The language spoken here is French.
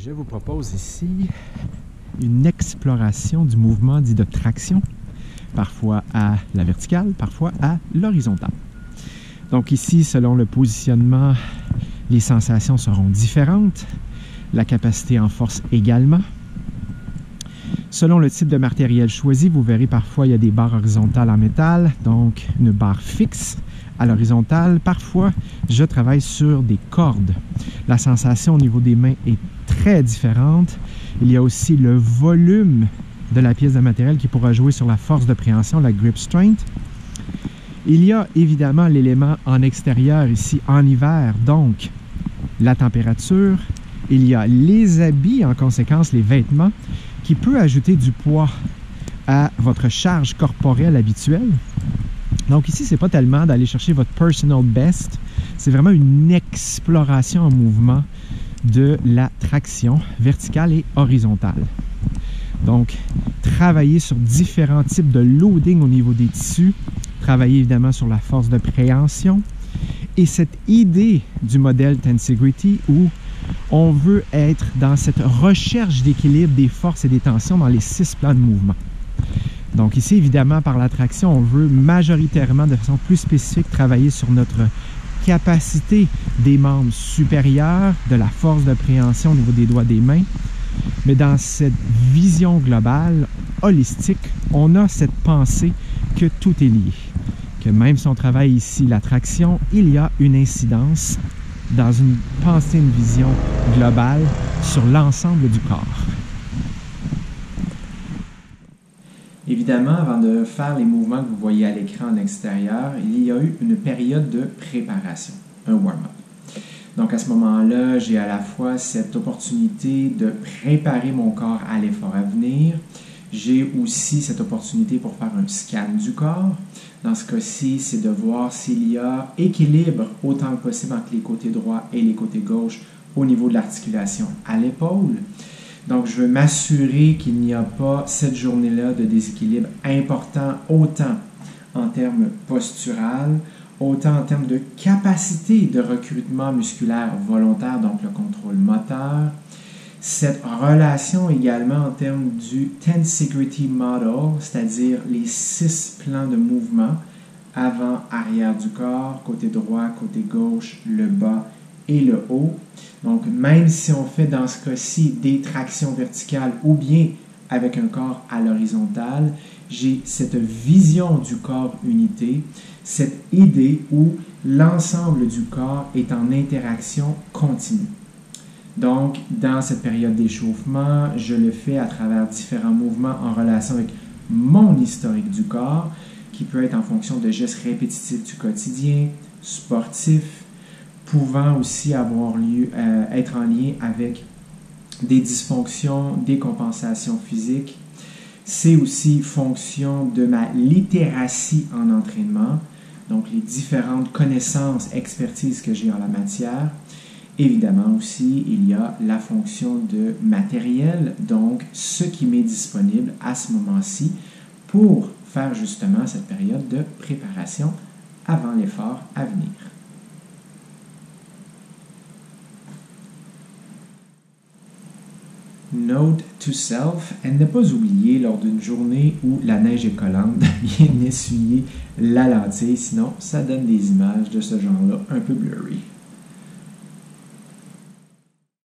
Je vous propose ici une exploration du mouvement dit de traction, parfois à la verticale, parfois à l'horizontale. Donc ici, selon le positionnement, les sensations seront différentes, la capacité en force également. Selon le type de matériel choisi, vous verrez parfois il y a des barres horizontales en métal, donc une barre fixe à l'horizontale. Parfois, je travaille sur des cordes. La sensation au niveau des mains est très différente. Il y a aussi le volume de la pièce de matériel qui pourra jouer sur la force de préhension, la grip strength. Il y a évidemment l'élément en extérieur ici en hiver, donc la température. Il y a les habits, en conséquence les vêtements, qui peut ajouter du poids à votre charge corporelle habituelle. Donc ici, c'est pas tellement d'aller chercher votre personal best, c'est vraiment une exploration en mouvement de la traction verticale et horizontale. Donc, travailler sur différents types de loading au niveau des tissus, travailler évidemment sur la force de préhension et cette idée du modèle Tensegrity où on veut être dans cette recherche d'équilibre des forces et des tensions dans les 6 plans de mouvement. Donc ici, évidemment, par la traction, on veut majoritairement, de façon plus spécifique, travailler sur notre capacité des membres supérieurs, de la force de préhension au niveau des doigts des mains. Mais dans cette vision globale, holistique, on a cette pensée que tout est lié. Que même si on travaille ici la traction, il y a une incidence dans une pensée, une vision globale sur l'ensemble du corps. Évidemment, avant de faire les mouvements que vous voyez à l'écran en extérieur, il y a eu une période de préparation, un warm-up. Donc à ce moment-là, j'ai à la fois cette opportunité de préparer mon corps à l'effort à venir. J'ai aussi cette opportunité pour faire un scan du corps. Dans ce cas-ci, c'est de voir s'il y a équilibre autant que possible entre les côtés droits et les côtés gauches au niveau de l'articulation à l'épaule. Donc, je veux m'assurer qu'il n'y a pas cette journée-là de déséquilibre important, autant en termes postural, autant en termes de capacité de recrutement musculaire volontaire, donc le contrôle moteur. Cette relation également en termes du Tensegrity Model, c'est-à-dire les 6 plans de mouvement, avant, arrière du corps, côté droit, côté gauche, le bas et le haut. Donc, même si on fait dans ce cas-ci des tractions verticales ou bien avec un corps à l'horizontale, j'ai cette vision du corps unité, cette idée où l'ensemble du corps est en interaction continue. Donc, dans cette période d'échauffement, je le fais à travers différents mouvements en relation avec mon historique du corps, qui peut être en fonction de gestes répétitifs du quotidien, sportifs, pouvant aussi avoir lieu, être en lien avec des dysfonctions, des compensations physiques. C'est aussi fonction de ma littératie en entraînement, donc les différentes connaissances, expertises que j'ai en la matière. Évidemment aussi, il y a la fonction de matériel, donc ce qui m'est disponible à ce moment-ci pour faire justement cette période de préparation avant l'effort à venir. Note to self, et ne pas oublier lors d'une journée où la neige est collante de bien essuyer la lentille, sinon ça donne des images de ce genre-là un peu blurry.